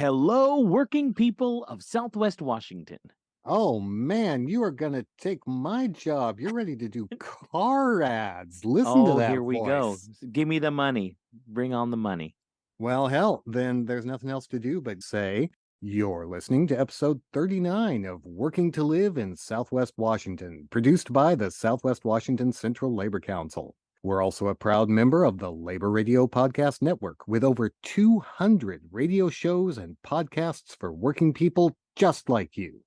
Hello, working people of Southwest Washington. Oh man, you are gonna take my job. You're ready to do car ads. Listen to Oh, here that we go. voice. Give me the money. Bring on the money. Well, hell, then there's nothing else to do but say you're listening to episode 39 of Working to Live in Southwest Washington, produced by the Southwest Washington Central Labor Council. We're also a proud member of the Labor Radio Podcast Network with over 200 radio shows and podcasts for working people just like you.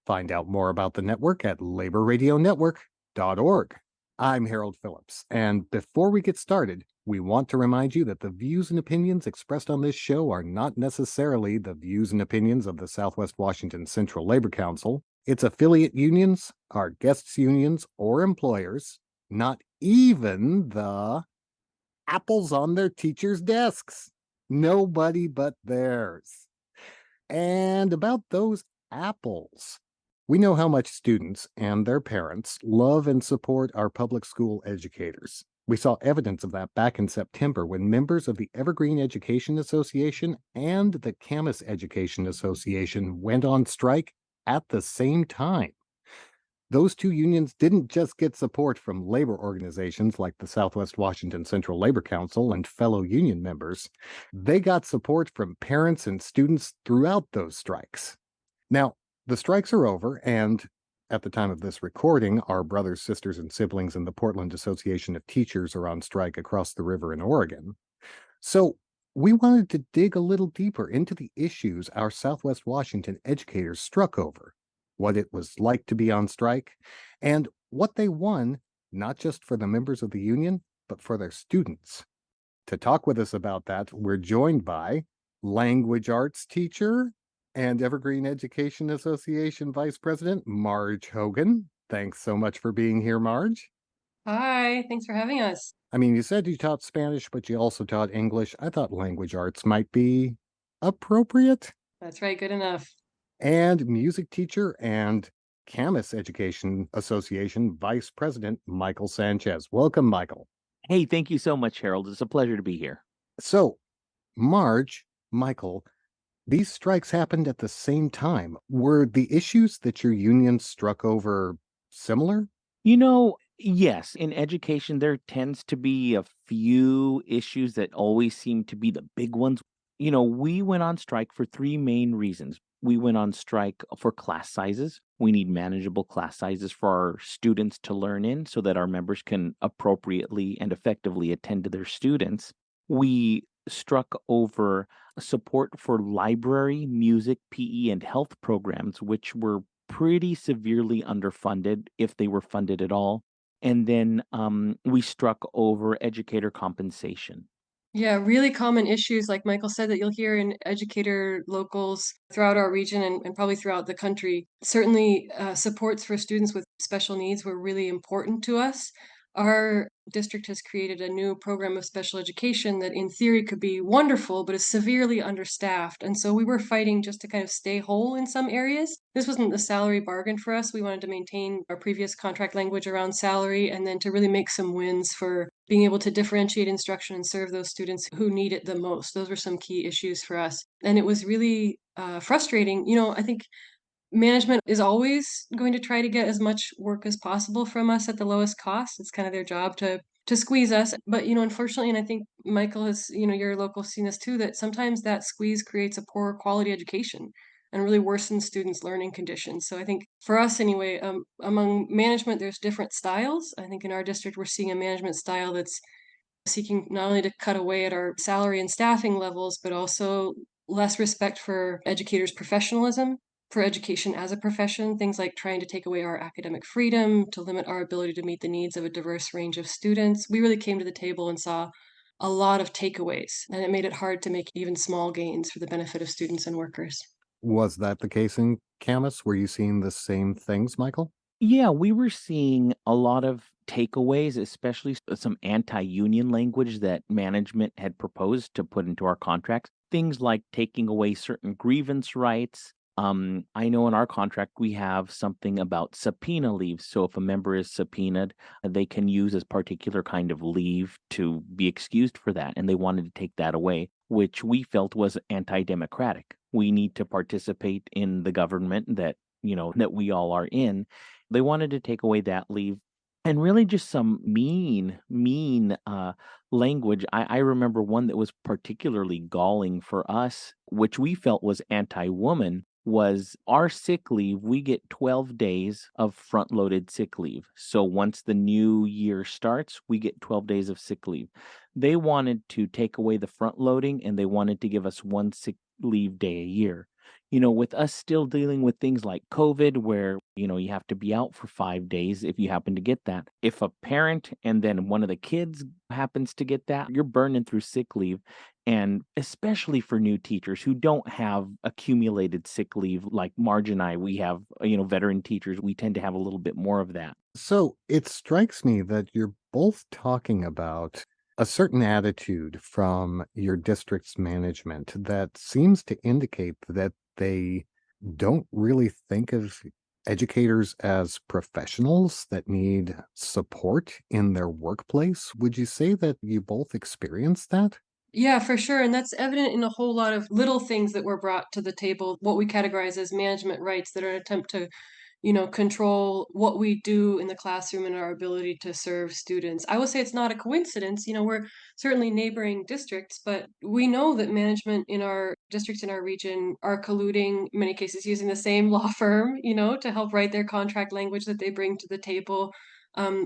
Find out more about the network at laborradionetwork.org. I'm Harold Phillips, and before we get started, we want to remind you that the views and opinions expressed on this show are not necessarily the views and opinions of the Southwest Washington Central Labor Council, its affiliate unions, our guests' unions, or employers, not even the apples on their teachers' desks. Nobody but theirs. And about those apples. We know how much students and their parents love and support our public school educators. We saw evidence of that back in September when members of the Evergreen Education Association and the Camas Education Association went on strike at the same time. Those two unions didn't just get support from labor organizations like the Southwest Washington Central Labor Council and fellow union members. They got support from parents and students throughout those strikes. Now, the strikes are over, and at the time of this recording, our brothers, sisters, and siblings in the Portland Association of Teachers are on strike across the river in Oregon. So, we wanted to dig a little deeper into the issues our Southwest Washington educators struck over, what it was like to be on strike, and what they won, not just for the members of the union, but for their students. To talk with us about that, we're joined by language arts teacher and Evergreen Education Association Vice President Marj Hogan. Thanks so much for being here, Marj. Hi, thanks for having us. I mean, you said you taught Spanish, but you also taught English. I thought language arts might be appropriate. That's right, good enough. And music teacher and Camas Education Association Vice President Michael Sanchez. Welcome, Michael. Hey, thank you so much, Harold. It's a pleasure to be here. So, Marj, Michael, these strikes happened at the same time. Were the issues that your union struck over similar? Yes, in education, there tends to be a few issues that always seem to be the big ones. We went on strike for three main reasons. We went on strike for class sizes. We need manageable class sizes for our students to learn in so that our members can appropriately and effectively attend to their students. We struck over support for library, music, PE, and health programs, which were pretty severely underfunded if they were funded at all. And then we struck over educator compensation. Yeah, really common issues, like Michael said, that you'll hear in educator locals throughout our region and probably throughout the country. Certainly, supports for students with special needs were really important to us. Our district has created a new program of special education that, in theory, could be wonderful, but is severely understaffed. And so we were fighting just to kind of stay whole in some areas. This wasn't a salary bargain for us. We wanted to maintain our previous contract language around salary and then to really make some wins for being able to differentiate instruction and serve those students who need it the most. Those were some key issues for us. And it was really frustrating. I think management is always going to try to get as much work as possible from us at the lowest cost. It's kind of their job to squeeze us. But unfortunately, and I think Michael has, your local seen this too, that sometimes that squeeze creates a poor quality education and really worsens students' learning conditions. So I think for us anyway, among management, there's different styles. I think in our district, we're seeing a management style that's seeking not only to cut away at our salary and staffing levels, but also less respect for educators' professionalism, for education as a profession, things like trying to take away our academic freedom, to limit our ability to meet the needs of a diverse range of students. We really came to the table and saw a lot of takeaways, and it made it hard to make even small gains for the benefit of students and workers. Was that the case in Camas? Were you seeing the same things, Michael? Yeah, we were seeing a lot of takeaways, especially some anti-union language that management had proposed to put into our contracts. Things like taking away certain grievance rights. I know in our contract we have something about subpoena leave. So if a member is subpoenaed, they can use this particular kind of leave to be excused for that. And they wanted to take that away, which we felt was anti-democratic. We need to participate in the government that, that we all are in. They wanted to take away that leave and really just some mean language. I remember one that was particularly galling for us, which we felt was anti-woman, was our sick leave. We get 12 days of front loaded sick leave. So once the new year starts, we get 12 days of sick leave. They wanted to take away the front loading and they wanted to give us one sick leave day a year. With us still dealing with things like COVID, where, you have to be out for 5 days if you happen to get that. If a parent and then one of the kids happens to get that, you're burning through sick leave. And especially for new teachers who don't have accumulated sick leave like Marj and I, we have, veteran teachers, we tend to have a little bit more of that. So it strikes me that you're both talking about a certain attitude from your district's management that seems to indicate that they don't really think of educators as professionals that need support in their workplace. Would you say that you both experienced that? Yeah, for sure. And that's evident in a whole lot of little things that were brought to the table, what we categorize as management rights that are an attempt to control what we do in the classroom and our ability to serve students. I would say it's not a coincidence. We're certainly neighboring districts, but we know that management in our districts in our region are colluding, in many cases, using the same law firm, to help write their contract language that they bring to the table.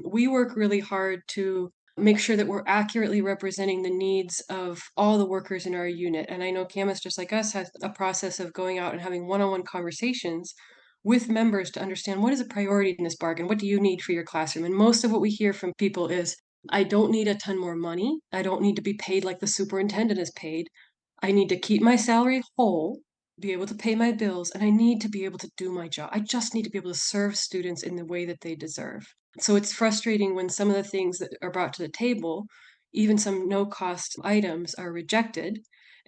We work really hard to make sure that we're accurately representing the needs of all the workers in our unit. And I know Camas, just like us, has a process of going out and having one-on-one conversations with members to understand what is a priority in this bargain. What do you need for your classroom? And most of what we hear from people is, I don't need a ton more money. I don't need to be paid like the superintendent is paid. I need to keep my salary whole, be able to pay my bills, and I need to be able to do my job. I just need to be able to serve students in the way that they deserve. So it's frustrating when some of the things that are brought to the table, even some no cost items, are rejected.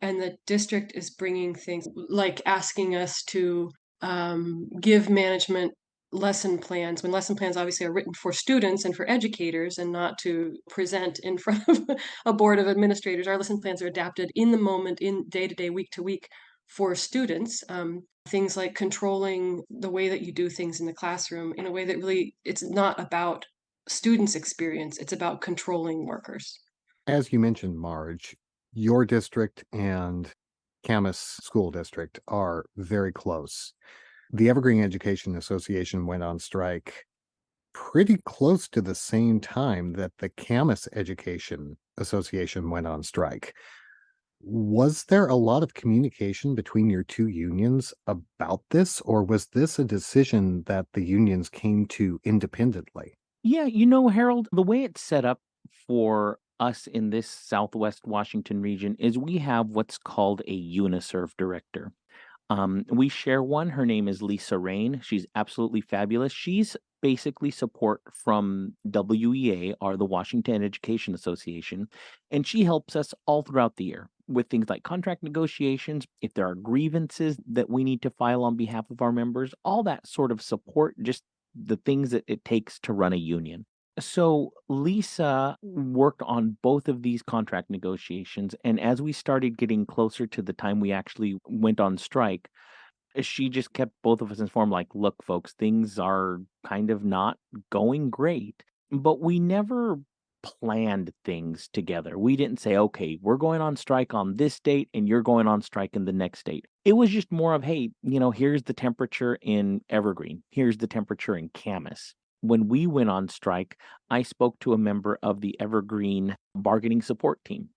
And the district is bringing things like asking us to give management lesson plans when lesson plans obviously are written for students and for educators and not to present in front of a board of administrators. Our lesson plans are adapted in the moment, in day to day, week to week for students. Things like controlling the way that you do things in the classroom in a way that really it's not about students' experience, it's about controlling workers. As you mentioned, Marge, your district and Camas School District are very close. The Evergreen Education Association went on strike pretty close to the same time that the Camas Education Association went on strike. Was there a lot of communication between your two unions about this, or was this a decision that the unions came to independently? Yeah, Harold, the way it's set up for us in this Southwest Washington region is we have what's called a UNISERV director. We share one. Her name is Lisa Rain. She's absolutely fabulous. She's basically support from WEA, or the Washington Education Association, and she helps us all throughout the year with things like contract negotiations, if there are grievances that we need to file on behalf of our members, all that sort of support, just the things that it takes to run a union. So Lisa worked on both of these contract negotiations. And as we started getting closer to the time we actually went on strike, she just kept both of us informed, like, look, folks, things are kind of not going great. But we never planned things together. We didn't say, okay, we're going on strike on this date and you're going on strike in the next date. It was just more of, hey, here's the temperature in Evergreen, here's the temperature in Camas. When we went on strike, I spoke to a member of the Evergreen bargaining support team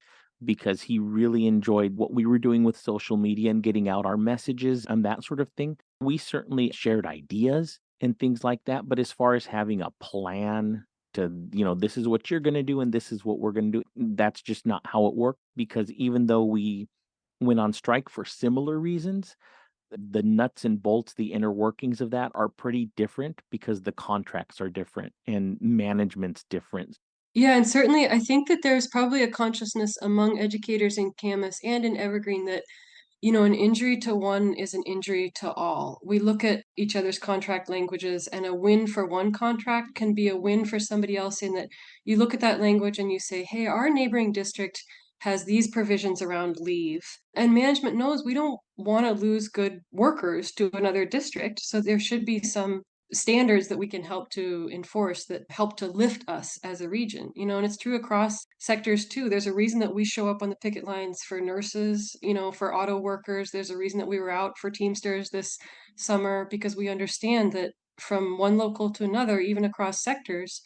because he really enjoyed what we were doing with social media and getting out our messages and that sort of thing. We certainly shared ideas and things like that. But as far as having a plan to, this is what you're going to do and this is what we're going to do, that's just not how it worked. Because even though we went on strike for similar reasons, the nuts and bolts, the inner workings of that are pretty different because the contracts are different and management's different. Yeah, and certainly I think that there's probably a consciousness among educators in Camas and in Evergreen that an injury to one is an injury to all. We look at each other's contract languages, and a win for one contract can be a win for somebody else, in that you look at that language and you say, hey, our neighboring district has these provisions around leave. And management knows we don't want to lose good workers to another district. So there should be some standards that we can help to enforce that help to lift us as a region, and it's true across sectors too. There's a reason that we show up on the picket lines for nurses, for auto workers. There's a reason that we were out for Teamsters this summer, because we understand that from one local to another, even across sectors,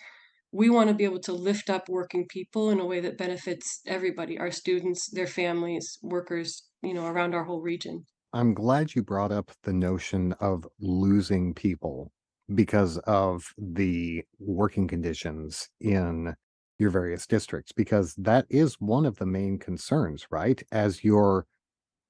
we want to be able to lift up working people in a way that benefits everybody, our students, their families, workers, around our whole region. I'm glad you brought up the notion of losing people because of the working conditions in your various districts, because that is one of the main concerns, right? As you're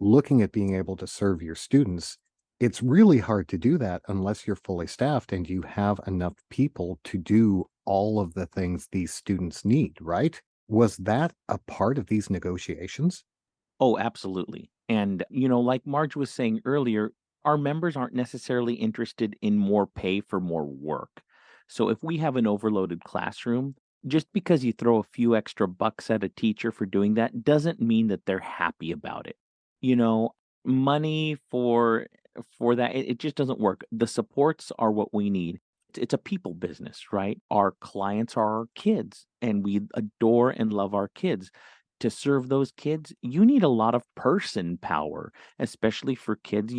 looking at being able to serve your students, it's really hard to do that unless you're fully staffed and you have enough people to do all of the things these students need, right? Was that a part of these negotiations? Oh, absolutely. And, like Marge was saying earlier, our members aren't necessarily interested in more pay for more work. So if we have an overloaded classroom, just because you throw a few extra bucks at a teacher for doing that doesn't mean that they're happy about it. You know, money for that it just doesn't work. The supports are what we need. It's a people business, right? Our clients are our kids, and we adore and love our kids. To serve those kids, you need a lot of person power, especially for kids,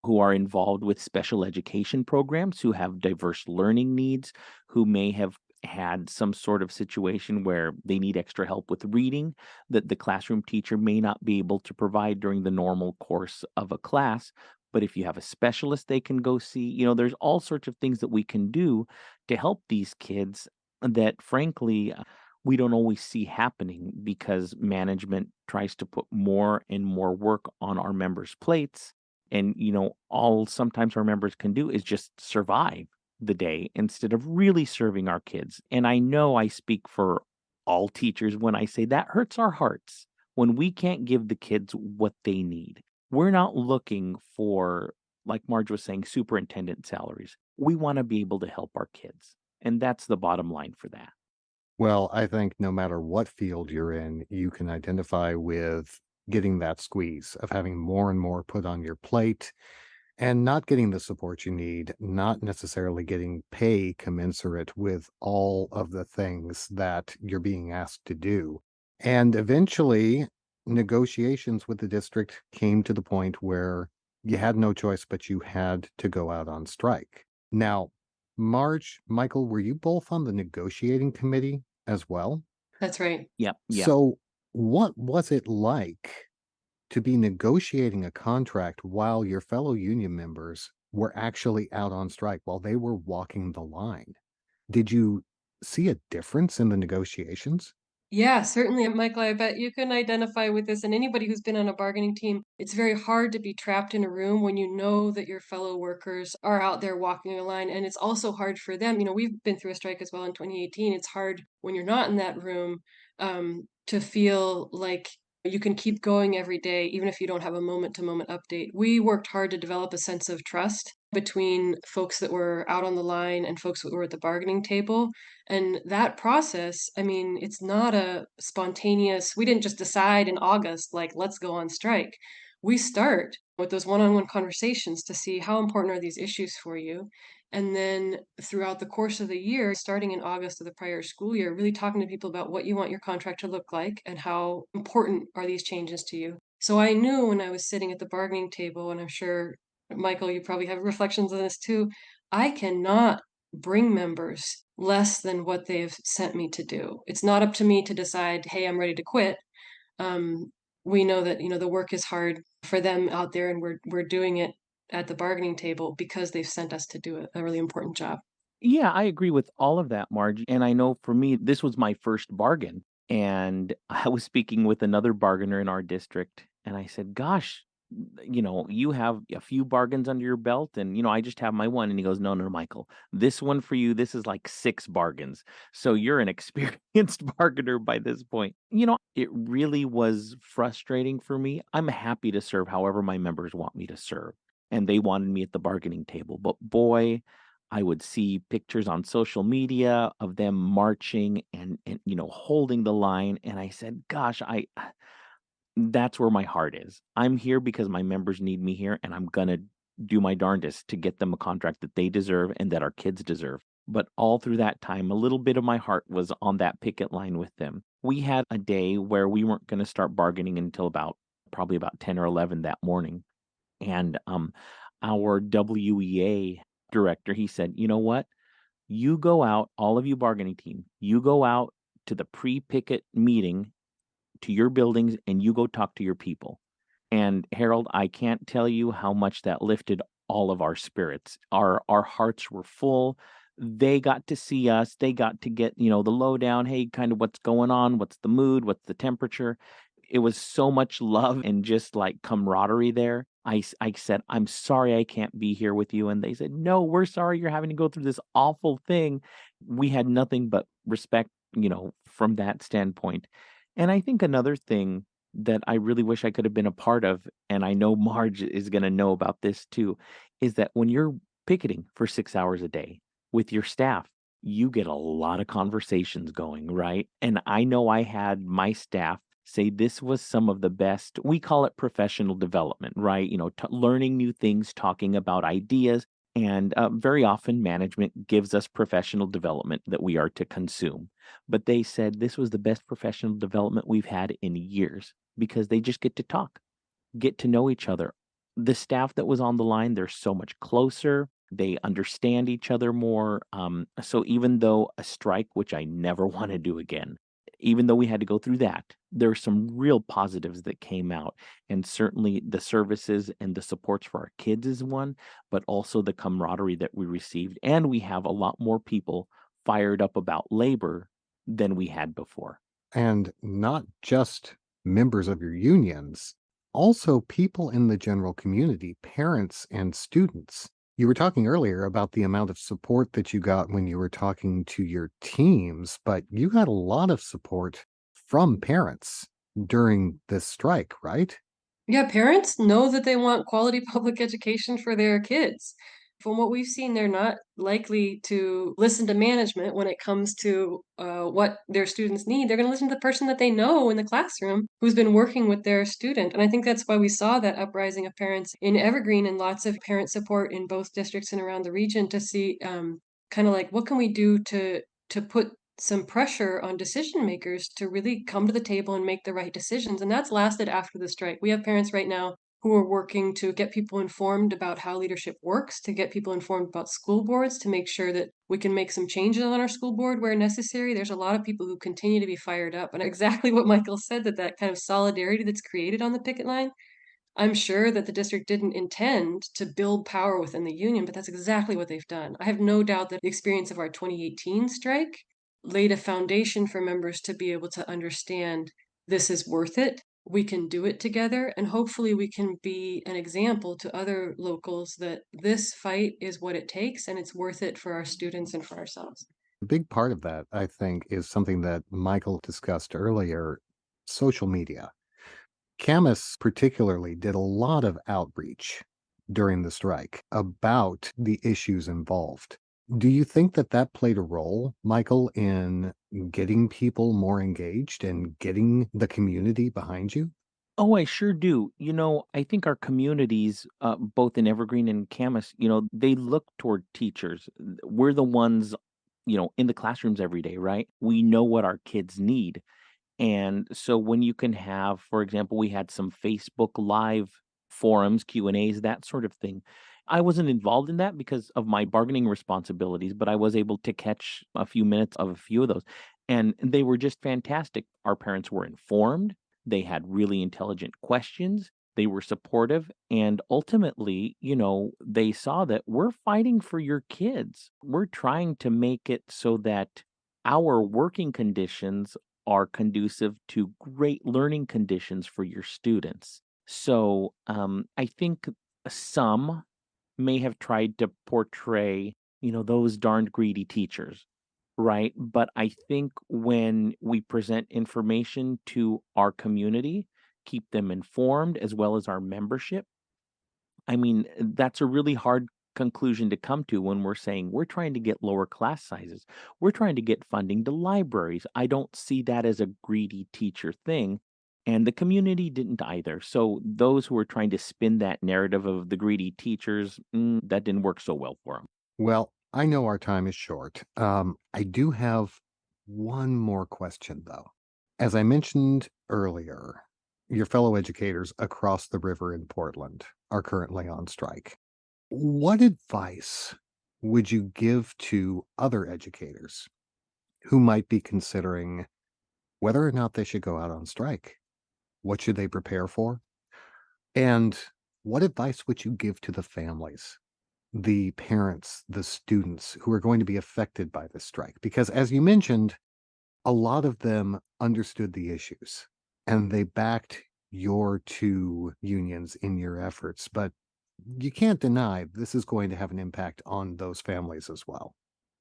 who are involved with special education programs, who have diverse learning needs, who may have had some sort of situation where they need extra help with reading that the classroom teacher may not be able to provide during the normal course of a class. But if you have a specialist they can go see, there's all sorts of things that we can do to help these kids that, frankly, we don't always see happening because management tries to put more and more work on our members' plates. And, all sometimes our members can do is just survive the day instead of really serving our kids. And I know I speak for all teachers when I say that hurts our hearts when we can't give the kids what they need. We're not looking for, like Marge was saying, superintendent salaries. We want to be able to help our kids. And that's the bottom line for that. Well, I think no matter what field you're in, you can identify with getting that squeeze of having more and more put on your plate and not getting the support you need, not necessarily getting pay commensurate with all of the things that you're being asked to do. And eventually, negotiations with the district came to the point where you had no choice, but you had to go out on strike. Now, Marge, Michael, were you both on the negotiating committee as well? That's right. Yep, yep. So, what was it like to be negotiating a contract while your fellow union members were actually out on strike, while they were walking the line? Did you see a difference in the negotiations? Yeah, certainly, Michael, I bet you can identify with this. And anybody who's been on a bargaining team, it's very hard to be trapped in a room when you know that your fellow workers are out there walking a line. And it's also hard for them. We've been through a strike as well in 2018. It's hard when you're not in that room, to feel like you can keep going every day, even if you don't have a moment to moment update. We worked hard to develop a sense of trust between folks that were out on the line and folks that were at the bargaining table. And that process, I mean, it's not a spontaneous, we didn't just decide in August, like, let's go on strike. We start with those one on one conversations to see how important are these issues for you. And then throughout the course of the year, starting in August of the prior school year, really talking to people about what you want your contract to look like and how important are these changes to you. So I knew when I was sitting at the bargaining table, and I'm sure, Michael, you probably have reflections on this too, I cannot bring members less than what they've sent me to do. It's not up to me to decide, hey, I'm ready to quit. Um, we know that the work is hard for them out there, and we're doing it at the bargaining table because they've sent us to do a really important job. Yeah, I agree with all of that, Marge. And I know for me, this was my first bargain. And I was speaking with another bargainer in our district. And I said, gosh, you have a few bargains under your belt. And, I just have my one. And he goes, no, no, Michael, this one for you, this is like six bargains. So you're an experienced bargainer by this point. It really was frustrating for me. I'm happy to serve however my members want me to serve. And they wanted me at the bargaining table. But boy, I would see pictures on social media of them marching and holding the line, and I said, "Gosh, I that's where my heart is. I'm here because my members need me here, and I'm gonna do my darndest to get them a contract that they deserve and that our kids deserve." But all through that time, a little bit of my heart was on that picket line with them. We had a day where we weren't gonna start bargaining until probably about 10 or 11 that morning, and, our WEA director, he said, "You know what? You go out, all of you bargaining team, you go out to the pre-picket meeting to your buildings and you go talk to your people." And Harold, I can't tell you how much that lifted all of our spirits. Our hearts were full. They got to see us. They got to get, the lowdown. Hey, kind of what's going on? What's the mood? What's the temperature? It was so much love and just like camaraderie there. I said, "I'm sorry I can't be here with you." And they said, "No, we're sorry you're having to go through this awful thing." We had nothing but respect, from that standpoint. And I think another thing that I really wish I could have been a part of, and I know Marge is going to know about this too, is that when you're picketing for 6 hours a day with your staff, you get a lot of conversations going, right? And I know I had my staff say this was some of the best, we call it professional development, right? Learning new things, talking about ideas. And very often management gives us professional development that we are to consume. But they said this was the best professional development we've had in years because they just get to talk, get to know each other. The staff that was on the line, they're so much closer. They understand each other more. So even though a strike, which I never want to do again, even though we had to go through that, there are some real positives that came out. And certainly the services and the supports for our kids is one, but also the camaraderie that we received. And we have a lot more people fired up about labor than we had before. And not just members of your unions, also people in the general community, parents and students. You were talking earlier about the amount of support that you got when you were talking to your teams, but you got a lot of support from parents during this strike, right? Yeah, parents know that they want quality public education for their kids. From what we've seen, they're not likely to listen to management when it comes to what their students need. They're going to listen to the person that they know in the classroom who's been working with their student. And I think that's why we saw that uprising of parents in Evergreen and lots of parent support in both districts and around the region to see kind of like what can we do to put some pressure on decision makers to really come to the table and make the right decisions. And that's lasted after the strike. We have parents right now who are working to get people informed about how leadership works, to get people informed about school boards, to make sure that we can make some changes on our school board where necessary. There's a lot of people who continue to be fired up. And exactly what Michael said, that kind of solidarity that's created on the picket line, I'm sure that the district didn't intend to build power within the union, but that's exactly what they've done. I have no doubt that the experience of our 2018 strike laid a foundation for members to be able to understand this is worth it. We can do it together, and hopefully, we can be an example to other locals that this fight is what it takes and it's worth it for our students and for ourselves. A big part of that, I think, is something that Michael discussed earlier: social media. Camas particularly did a lot of outreach during the strike about the issues involved. Do you think that that played a role, Michael, in getting people more engaged and getting the community behind you? Oh, I sure do. I think our communities, both in Evergreen and Camas, they look toward teachers. We're the ones, in the classrooms every day, right? We know what our kids need. And so when you can have, for example, we had some Facebook Live forums, Q&As, that sort of thing. I wasn't involved in that because of my bargaining responsibilities, but I was able to catch a few minutes of a few of those. And they were just fantastic. Our parents were informed. They had really intelligent questions. They were supportive. And ultimately, they saw that we're fighting for your kids. We're trying to make it so that our working conditions are conducive to great learning conditions for your students. So I think some may have tried to portray, those darned greedy teachers, right? But I think when we present information to our community, keep them informed as well as our membership, I mean, that's a really hard conclusion to come to when we're saying we're trying to get lower class sizes. We're trying to get funding to libraries. I don't see that as a greedy teacher thing. And the community didn't either. So those who were trying to spin that narrative of the greedy teachers, that didn't work so well for them. Well, I know our time is short. I do have one more question, though. As I mentioned earlier, your fellow educators across the river in Portland are currently on strike. What advice would you give to other educators who might be considering whether or not they should go out on strike? What should they prepare for? And what advice would you give to the families, the parents, the students who are going to be affected by this strike? Because as you mentioned, a lot of them understood the issues and they backed your two unions in your efforts. But you can't deny this is going to have an impact on those families as well.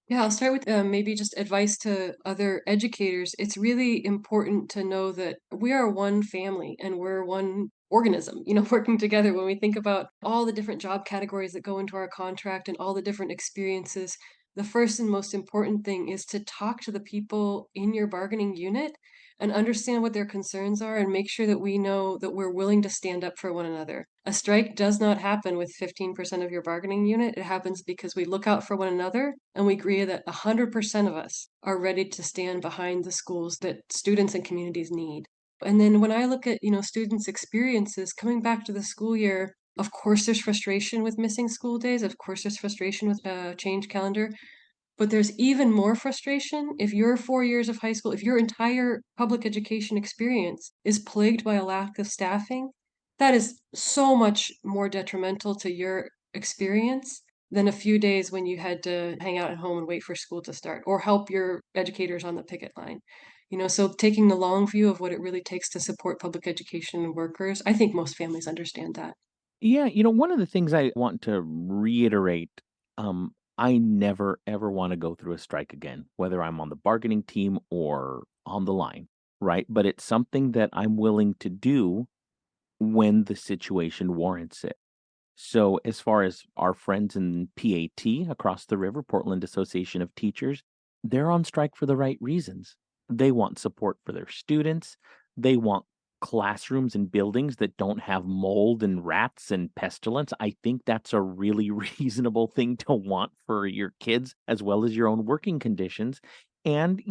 Yeah, I'll start with maybe just advice to other educators. It's really important to know that we are one family and we're one organism, working together. When we think about all the different job categories that go into our contract and all the different experiences, the first and most important thing is to talk to the people in your bargaining unit and understand what their concerns are and make sure that we know that we're willing to stand up for one another. A strike does not happen with 15% of your bargaining unit. It happens because we look out for one another and we agree that 100% of us are ready to stand behind the schools that students and communities need. And then when I look at, students' experiences coming back to the school year, of course there's frustration with missing school days. Of course there's frustration with a change calendar. But there's even more frustration if your 4 years of high school, if your entire public education experience is plagued by a lack of staffing, that is so much more detrimental to your experience than a few days when you had to hang out at home and wait for school to start or help your educators on the picket line. So taking the long view of what it really takes to support public education workers, I think most families understand that. Yeah, one of the things I want to reiterate, I never ever want to go through a strike again, whether I'm on the bargaining team or on the line, right? But it's something that I'm willing to do when the situation warrants it. So, as far as our friends in PAT across the river, Portland Association of Teachers, they're on strike for the right reasons. They want support for their students. They want classrooms and buildings that don't have mold and rats and pestilence. I think that's a really reasonable thing to want for your kids as well as your own working conditions. And,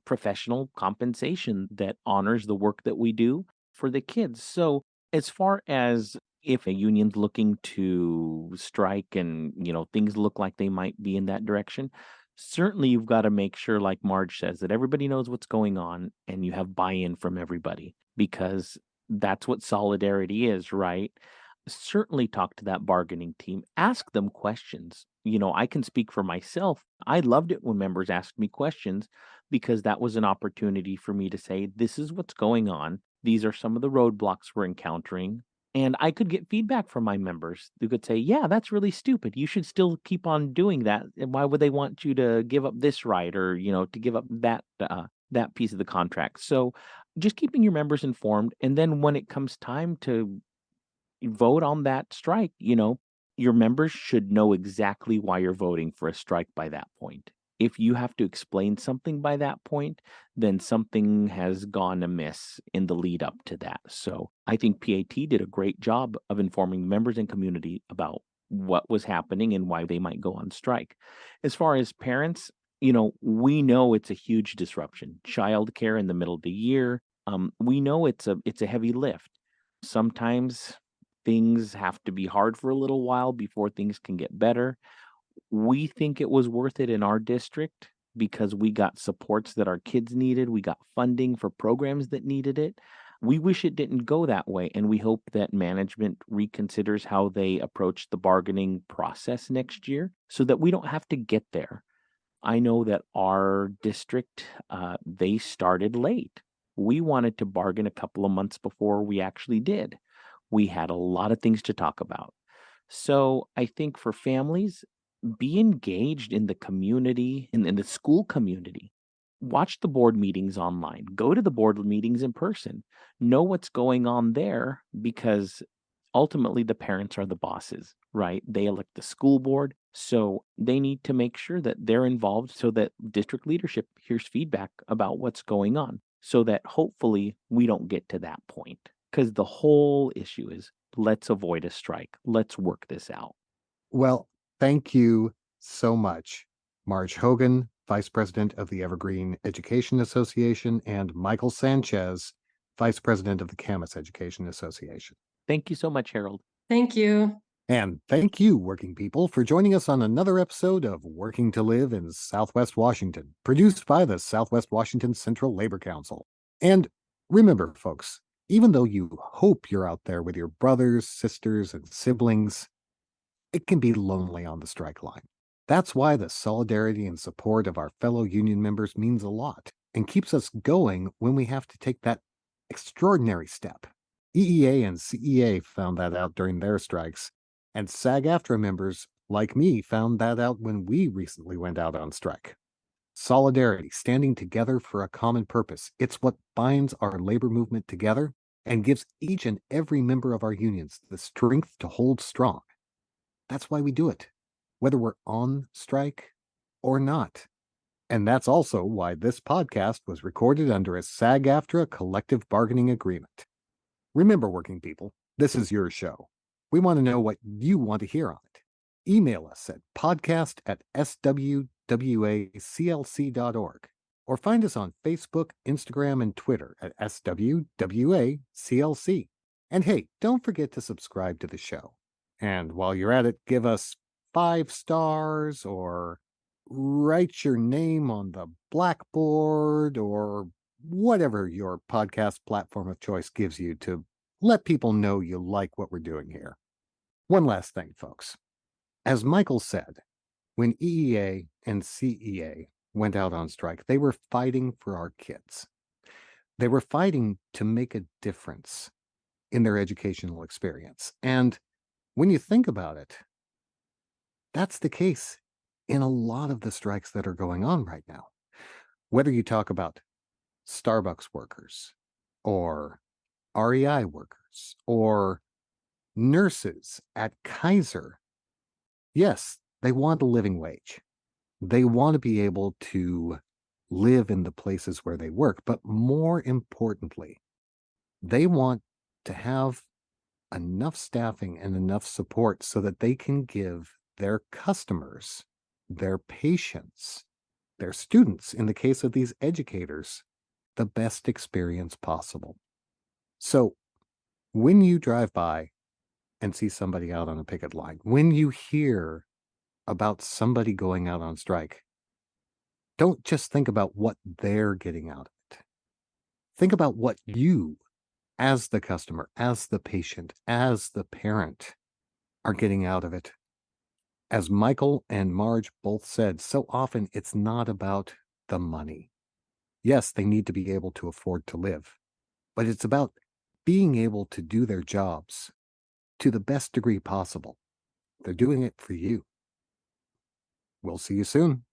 professional compensation that honors the work that we do for the kids. So, as far as if a union's looking to strike and, things look like they might be in that direction, certainly you've got to make sure, like Marge says, that everybody knows what's going on and you have buy-in from everybody because that's what solidarity is, right? Certainly talk to that bargaining team, ask them questions. I can speak for myself. I loved it when members asked me questions because that was an opportunity for me to say, this is what's going on. These are some of the roadblocks we're encountering. And I could get feedback from my members who could say, yeah, that's really stupid. You should still keep on doing that. And why would they want you to give up this right or, to give up that piece of the contract? So just keeping your members informed. And then when it comes time to vote on that strike, your members should know exactly why you're voting for a strike by that point. If you have to explain something by that point, then something has gone amiss in the lead up to that. So I think PAT did a great job of informing members and community about what was happening and why they might go on strike. As far as parents, we know it's a huge disruption. Childcare in the middle of the year, we know it's a heavy lift. Sometimes things have to be hard for a little while before things can get better. We think it was worth it in our district because we got supports that our kids needed. We got funding for programs that needed it. We wish it didn't go that way, and we hope that management reconsiders how they approach the bargaining process next year so that we don't have to get there. I know that our district, they started late. We wanted to bargain a couple of months before we actually did. We had a lot of things to talk about. So I think for families, be engaged in the community, in the school community. Watch the board meetings online. Go to the board meetings in person. Know what's going on there because Ultimately, the parents are the bosses, right? They elect the school board. So they need to make sure that they're involved so that district leadership hears feedback about what's going on so that hopefully we don't get to that point. Because the whole issue is let's avoid a strike. Let's work this out. Well, thank you so much, Marj Hogan, Vice President of the Evergreen Education Association, and Michael Sanchez, Vice President of the Camas Education Association. Thank you so much, Harold. Thank you. And thank you, working people, for joining us on another episode of Working to Live in Southwest Washington, produced by the Southwest Washington Central Labor Council. And remember, folks, even though you hope you're out there with your brothers, sisters, and siblings, it can be lonely on the strike line. That's why the solidarity and support of our fellow union members means a lot and keeps us going when we have to take that extraordinary step. EEA and CEA found that out during their strikes, and SAG-AFTRA members like me found that out when we recently went out on strike. Solidarity, standing together for a common purpose, it's what binds our labor movement together and gives each and every member of our unions the strength to hold strong. That's why we do it, whether we're on strike or not. And that's also why this podcast was recorded under a SAG-AFTRA collective bargaining agreement. Remember, working people, this is your show. We want to know what you want to hear on it. Email us at podcast@swwaclc.org or find us on Facebook, Instagram, and Twitter at SWWACLC. And hey, don't forget to subscribe to the show. And while you're at it, give us 5 stars or write your name on the blackboard or whatever your podcast platform of choice gives you to let people know you like what we're doing here. One last thing, folks. As Michael said, when EEA and CEA went out on strike, they were fighting for our kids. They were fighting to make a difference in their educational experience. And when you think about it, that's the case in a lot of the strikes that are going on right now. Whether you talk about Starbucks workers or REI workers or nurses at Kaiser, yes, they want a living wage. They want to be able to live in the places where they work. But more importantly, they want to have enough staffing and enough support so that they can give their customers, their patients, their students, in the case of these educators, the best experience possible. So when you drive by and see somebody out on a picket line, when you hear about somebody going out on strike, don't just think about what they're getting out of it. Think about what you, as the customer, as the patient, as the parent, are getting out of it. As Michael and Marj both said, so often it's not about the money. Yes, they need to be able to afford to live, but it's about being able to do their jobs to the best degree possible. They're doing it for you. We'll see you soon.